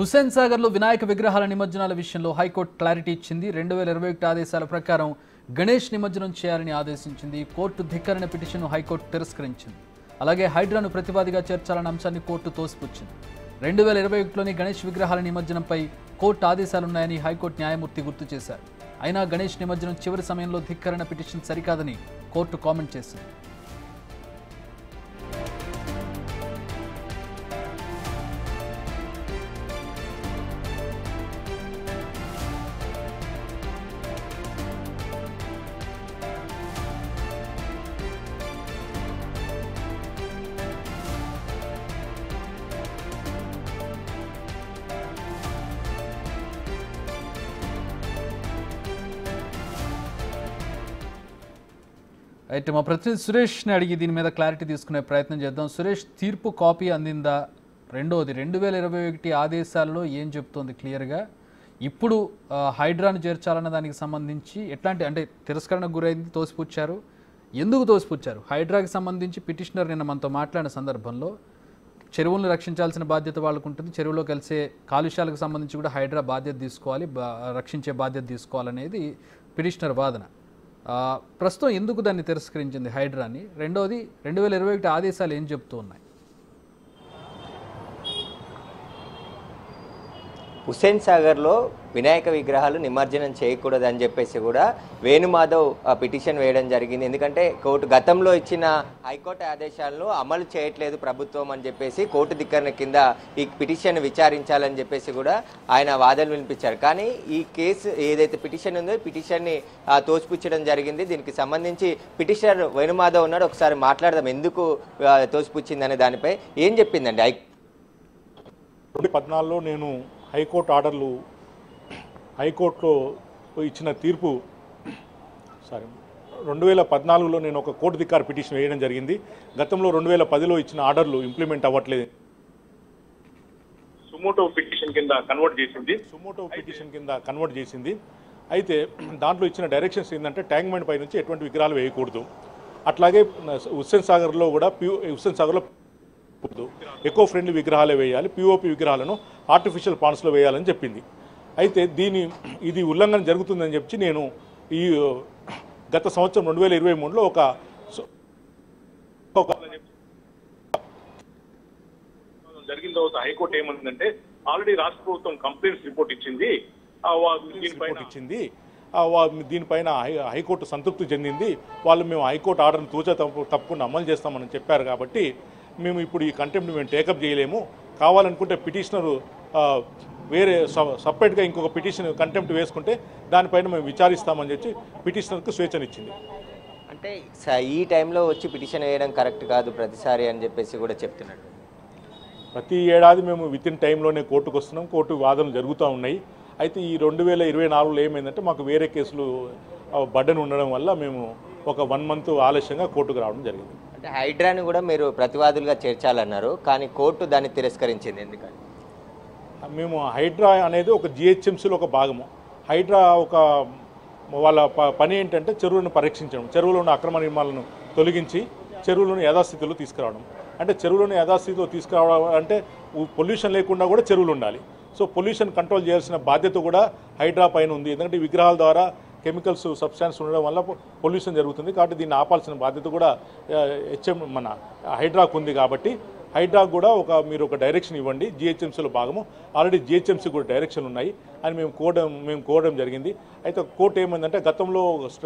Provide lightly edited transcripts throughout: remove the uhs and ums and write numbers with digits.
హుస్సేన్ సాగర్లో వినాయక విగ్రహాల నిమజ్జనాల విషయంలో హైకోర్టు క్లారిటీ ఇచ్చింది. 2021 ఆదేశాల ప్రకారం గణేష్ నిమజ్జనం చేయాలని ఆదేశించింది. కోర్టు ధిక్కరణ పిటిషన్ను హైకోర్టు తిరస్కరించింది. అలాగే హైడ్రాను ప్రతివాదిగా చేర్చాలన్న అంశాన్ని కోర్టు తోసిపుచ్చింది. 2021లోని గణేష్ విగ్రహాల నిమజ్జనంపై కోర్టు ఆదేశాలున్నాయని హైకోర్టు న్యాయమూర్తి గుర్తు చేశారు. అయినా గణేష్ నిమజ్జనం చివరి సమయంలో ధిక్కరణ పిటిషన్ సరికాదని కోర్టు కామెంట్ చేసింది. అయితే మా ప్రతినిధి సురేష్ని అడిగి దీని మీద క్లారిటీ తీసుకునే ప్రయత్నం చేద్దాం. సురేష్, తీర్పు కాపీ అందిందా? రెండోది 2021 ఆదేశాలలో ఏం చెప్తోంది క్లియర్గా? ఇప్పుడు హైడ్రాను చేర్చాలన్న దానికి సంబంధించి ఎట్లాంటి అంటే తిరస్కరణకు గురైంది, తోసిపుచ్చారు. ఎందుకు తోసిపుచ్చారు? హైడ్రాకి సంబంధించి పిటిషనర్ నిన్న మనతో మాట్లాడిన సందర్భంలో చెరువులను రక్షించాల్సిన బాధ్యత వాళ్ళకు ఉంటుంది, చెరువులో కలిసే కాలుష్యాలకు సంబంధించి కూడా హైడ్రా బాధ్యత తీసుకోవాలి, రక్షించే బాధ్యత తీసుకోవాలనేది పిటిషనర్ వాదన. ప్రస్తుతం ఎందుకు దాన్ని తిరస్కరించింది హైడ్రాని? రెండోది 2021 ఆదేశాలు ఏం చెప్తూ ఉన్నాయి? హుస్సేన్ సాగర్లో వినాయక విగ్రహాలు నిమజ్జనం చేయకూడదని చెప్పేసి కూడా వేణుమాధవ్ పిటిషన్ వేయడం జరిగింది. ఎందుకంటే కోర్టు గతంలో ఇచ్చిన హైకోర్టు ఆదేశాలను అమలు చేయట్లేదు ప్రభుత్వం అని చెప్పేసి కోర్టు ధిక్కరణ కింద ఈ పిటిషన్ విచారించాలని చెప్పేసి కూడా ఆయన వాదనలు వినిపించారు. కానీ ఈ కేసు ఏదైతే పిటిషన్ ఉందో పిటిషన్ని తోసిపుచ్చడం జరిగింది. దీనికి సంబంధించి పిటిషనర్ వేణుమాధవ్ ఉన్నాడు, ఒకసారి మాట్లాడదాం ఎందుకు తోసిపుచ్చింది అనే దానిపై. ఏం చెప్పిందండి? 2014లో నేను హైకోర్టులో ఇచ్చిన తీర్పు 2014లో నేను ఒక కోర్టు ధిక్కార పిటిషన్ వేయడం జరిగింది. గతంలో 2010లో ఇచ్చిన ఆర్డర్లు ఇంప్లిమెంట్ అవ్వట్లేదు, సుమోటో పిటిషన్ కింద కన్వర్ట్ చేసింది. అయితే దాంట్లో ఇచ్చిన డైరెక్షన్స్ ఏంటంటే ట్యాంక్ బండ్ పై నుంచి ఎటువంటి విగ్రహాలు వేయకూడదు. అట్లాగే హుస్సేన్ సాగర్లో ఎకో ఫ్రెండ్లీ విగ్రహాలే వేయాలి, పిఓపి విగ్రహాలను ఆర్టిఫిషియల్ పాండ్స్లో వేయాలని చెప్పింది. అయితే ఇది ఉల్లంఘన జరుగుతుందని చెప్పి నేను ఈ గత సంవత్సరం 2023లో ఒక జరిగిన తర్వాత హైకోర్టు ఏమంటుందంటే ఆల్రెడీ రాష్ట్ర ప్రభుత్వం కంప్లైంట్స్ రిపోర్ట్ ఇచ్చింది, దీనిపైన హైకోర్టు సంతృప్తి చెందింది. మేము హైకోర్టు ఆర్డర్ను తప్పకుండా అమలు చేస్తామని చెప్పారు. కాబట్టి మేము ఇప్పుడు ఈ కంటెంప్ట్ మేము టేకప్ చేయలేము, కావాలనుకుంటే పిటిషనరు వేరే సపరేట్గా ఇంకొక పిటిషన్ కంటెంప్ట్ వేసుకుంటే దానిపైన మేము విచారిస్తామని చెప్పి పిటిషనర్కు స్వేచ్ఛనిచ్చింది. అంటే ఈ టైంలో వచ్చి పిటిషన్ వేయడం కరెక్ట్ కాదు ప్రతిసారి అని చెప్పేసి కూడా చెప్తున్నాడు. ప్రతి ఏడాది మేము వితిన్ టైంలోనే కోర్టుకు వస్తున్నాం, కోర్టు వాదనలు జరుగుతూ ఉన్నాయి. అయితే ఈ 2024లో ఏమైందంటే మాకు వేరే కేసులు బడ్డను ఉండడం వల్ల మేము ఒక 1 మంత్ ఆలస్యంగా కోర్టుకు రావడం జరిగింది. అంటే హైడ్రాని కూడా మీరు ప్రతివాదులుగా చేర్చాలన్నారు, కానీ కోర్టు దాన్ని తిరస్కరించింది. ఎందుకని? మేము హైడ్రా అనేది ఒక జిహెచ్ఎంసీలో ఒక భాగము. హైడ్రా వాళ్ళ పని ఏంటంటే చెరువులను పరీక్షించడం, చెరువులో ఉన్న అక్రమ నిర్మాణాలను తొలగించి చెరువులను యథాస్థితిలో తీసుకురావడం. అంటే చెరువులను యథాస్థితిలో తీసుకురావడం అంటే పొల్యూషన్ లేకుండా కూడా చెరువులు ఉండాలి. సో పొల్యూషన్ కంట్రోల్ చేయాల్సిన బాధ్యత కూడా హైడ్రా పైన ఉంది. ఎందుకంటే విగ్రహాల ద్వారా కెమికల్స్ సబ్స్టాన్స్ ఉండడం వల్ల పొల్యూషన్ జరుగుతుంది. కాబట్టి దీన్ని ఆపాల్సిన బాధ్యత కూడా మన హైడ్రాకు ఉంది. కాబట్టి హైడ్రాకు కూడా మీరు ఒక డైరెక్షన్ ఇవ్వండి, జిహెచ్ఎంసీలో భాగము. ఆల్రెడీ జిహెచ్ఎంసీ కూడా డైరెక్షన్ ఉన్నాయి అని మేము కోరడం జరిగింది. అయితే కోర్టు ఏమైందంటే గతంలో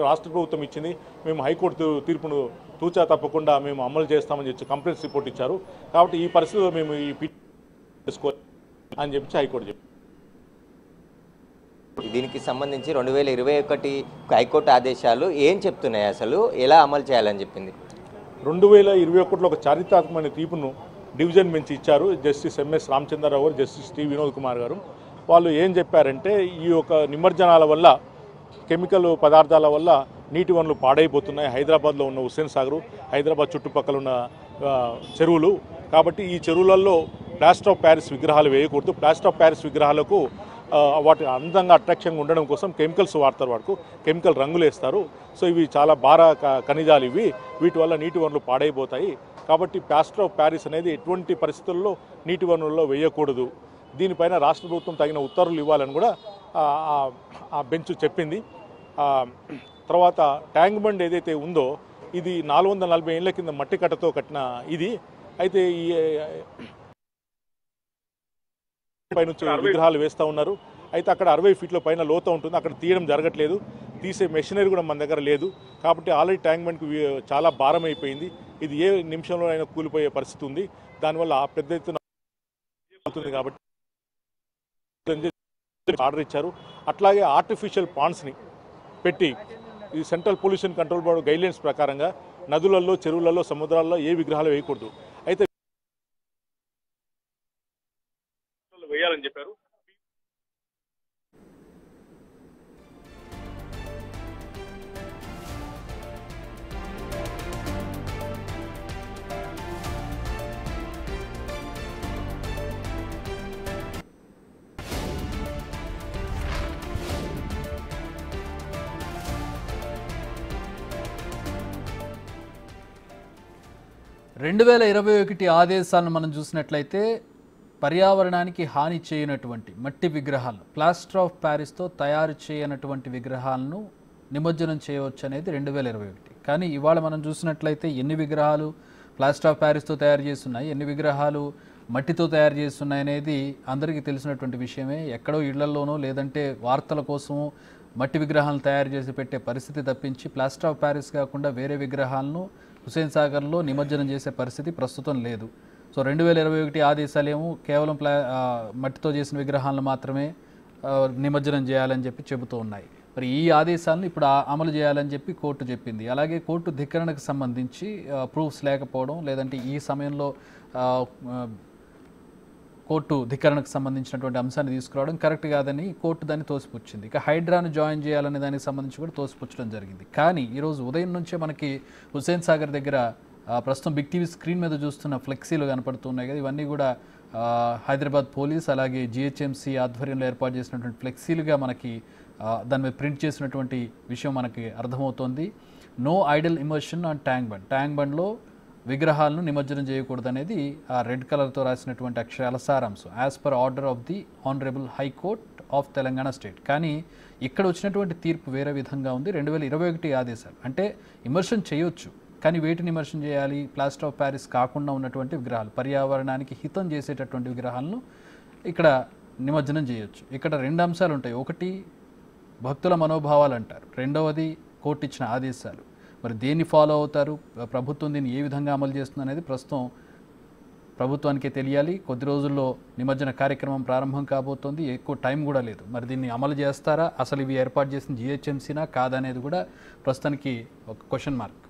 రాష్ట్ర ప్రభుత్వం ఇచ్చింది, మేము హైకోర్టు తీర్పును తూచా తప్పకుండా మేము అమలు చేస్తామని చెప్పి కంప్లైంట్స్ రిపోర్ట్ ఇచ్చారు. కాబట్టి ఈ పరిస్థితిలో మేము ఈ తీసుకోవాలి అని చెప్పి హైకోర్టు చెప్పింది. దీనికి సంబంధించి 2021 హైకోర్టు ఆదేశాలు ఏం చెప్తున్నాయి, అసలు ఎలా అమలు చేయాలని చెప్పింది? 2021లో ఒక చారిత్రాత్మకమైన తీర్పును డివిజన్ బెంచ్ ఇచ్చారు. జస్టిస్ ఎంఎస్ రామచంద్రరావు గారు, జస్టిస్ టి వినోద్ కుమార్ గారు. వాళ్ళు ఏం చెప్పారంటే ఈ యొక్క నిమజ్జనాల వల్ల, కెమికల్ పదార్థాల వల్ల నీటి వనరులు పాడైపోతున్నాయి. హైదరాబాద్లో ఉన్న హుస్సేన్ సాగర్, హైదరాబాద్ చుట్టుపక్కల ఉన్న చెరువులు. కాబట్టి ఈ చెరువులలో ప్లాస్టర్ ఆఫ్ ప్యారిస్ విగ్రహాలు వేయకూడదు. ప్లాస్టర్ ఆఫ్ ప్యారిస్ విగ్రహాలకు వాటి అందంగా అట్రాక్షన్గా ఉండడం కోసం కెమికల్స్ వాడతారు, వాడుకు కెమికల్ రంగులు వేస్తారు. సో ఇవి చాలా భార ఖనిజాలు, వీటి వల్ల నీటి వనరులు పాడైపోతాయి. కాబట్టి ప్లాస్టర్ ఆఫ్ ప్యారిస్ అనేది ఎటువంటి పరిస్థితుల్లో నీటి వనరుల్లో వేయకూడదు. దీనిపైన రాష్ట్ర ప్రభుత్వం తగిన ఉత్తర్వులు ఇవ్వాలని కూడా ఆ బెంచ్ చెప్పింది. తర్వాత ట్యాంక్ బండ్ ఏదైతే ఉందో ఇది 440 ఏళ్ల కింద మట్టి కట్టతో కట్టిన ఇది. అయితే ఈ పైనుంచి విగ్రహాలు వేస్తూ ఉన్నారు. అయితే అక్కడ 60 ఫీట్ల పైన లోత ఉంటుంది, అక్కడ తీయడం జరగట్లేదు. తీసే మెషినరీ కూడా మన దగ్గర లేదు. కాబట్టి ఆల్రెడీ ట్యాంక్ బండ్కి చాలా భారం అయిపోయింది. ఇది ఏ నిమిషంలో అయినా కూలిపోయే పరిస్థితి ఉంది. దానివల్ల పెద్ద ఎత్తున అవుతుంది కాబట్టి ఆర్డర్ ఇచ్చారు. అట్లాగే ఆర్టిఫిషియల్ పాండ్స్ని పెట్టి ఈ central pollution control board guidelines ప్రకారంగా నదులలో, చెరువులలో, సముద్రాల్లో ఏ విగ్రహాలు వేయకూడదు. అయితే వేయాలని చెప్పారు. రెండు 2021 ఆదేశాలను మనం చూసినట్లయితే పర్యావరణానికి హాని చేయనటువంటి మట్టి విగ్రహాలు, ప్లాస్టర్ ఆఫ్ ప్యారిస్తో తయారు చేయనటువంటి విగ్రహాలను నిమజ్జనం చేయవచ్చు అనేది 2021. కానీ ఇవాళ మనం చూసినట్లయితే ఎన్ని విగ్రహాలు ప్లాస్టర్ ఆఫ్ ప్యారిస్తో తయారు చేస్తున్నాయి, ఎన్ని విగ్రహాలు మట్టితో తయారు చేస్తున్నాయి అనేది అందరికీ తెలిసినటువంటి విషయమే. ఎక్కడో ఇళ్లలోనో లేదంటే వార్తల కోసమో మట్టి విగ్రహాలను తయారు చేసి పెట్టే పరిస్థితి తప్పించి ప్లాస్టర్ ఆఫ్ ప్యారిస్ కాకుండా వేరే విగ్రహాలను హుస్సేన్ సాగర్లో నిమజ్జనం చేసే పరిస్థితి ప్రస్తుతం లేదు. సో 2021 ఆదేశాలేమో కేవలం మట్టితో చేసిన విగ్రహాలను మాత్రమే నిమజ్జనం చేయాలని చెప్పి చెబుతూ ఉన్నాయి. మరి ఈ ఆదేశాలను ఇప్పుడు అమలు చేయాలని చెప్పి కోర్టు చెప్పింది. అలాగే కోర్టు ధిక్కరణకు సంబంధించి ప్రూఫ్స్ లేకపోవడం, లేదంటే ఈ సమయంలో కోర్టు ధిక్కరణకు సంబంధించినటువంటి అంశాన్ని తీసుకురావడం కరెక్ట్ కాదని కోర్టు దాన్ని తోసిపుచ్చింది. ఇక హైడ్రాను జాయిన్ చేయాలనే దానికి సంబంధించి కూడా తోసిపుచ్చడం జరిగింది. కానీ ఈరోజు ఉదయం నుంచే మనకి హుస్సేన్ సాగర్ దగ్గర ప్రస్తుతం బిగ్ టీవీ స్క్రీన్ మీద చూస్తున్న ఫ్లెక్సీలు కనపడుతున్నాయి కదా, ఇవన్నీ కూడా హైదరాబాద్ పోలీస్ అలాగే జిహెచ్ఎంసీ ఆధ్వర్యంలో ఏర్పాటు చేసినటువంటి ఫ్లెక్సీలుగా మనకి దాని మీద ప్రింట్ చేసినటువంటి విషయం మనకి అర్థమవుతోంది. No idol immersion on tank bund, tank బండ్లో విగ్రహాలను నిమజ్జనం చేయకూడదు అనేది ఆ రెడ్ కలర్తో రాసినటువంటి అక్షరాల సారాంశం. As per order of the honourable high court of Telangana state. కానీ ఇక్కడ వచ్చినటువంటి తీర్పు వేరే విధంగా ఉంది. 2021 ఆదేశాలు అంటే ఇమర్షన్ చేయొచ్చు, కానీ వేటిని ఇమర్షన్ చేయాలి? ప్లాస్టర్ ఆఫ్ ప్యారిస్ కాకుండా ఉన్నటువంటి విగ్రహాలు, పర్యావరణానికి హితం చేసేటటువంటి విగ్రహాలను ఇక్కడ నిమజ్జనం చేయొచ్చు. ఇక్కడ 2 అంశాలు ఉంటాయి. ఒకటి భక్తుల మనోభావాలు అంటారు, రెండవది కోర్టు ఇచ్చిన ఆదేశాలు. మరి దేన్ని ఫాలో అవుతారు, ప్రభుత్వం దీన్ని ఏ విధంగా అమలు చేస్తుంది అనేది ప్రస్తుతం ప్రభుత్వానికే తెలియాలి. కొద్ది రోజుల్లో నిమజ్జన కార్యక్రమం ప్రారంభం కాబోతోంది, ఎక్కువ టైం కూడా లేదు. మరి దీన్ని అమలు చేస్తారా, అసలు ఇవి ఏర్పాటు చేసిన జిహెచ్ఎంసీనా కాదనేది కూడా ప్రస్తుతానికి ఒక క్వశ్చన్ మార్క్.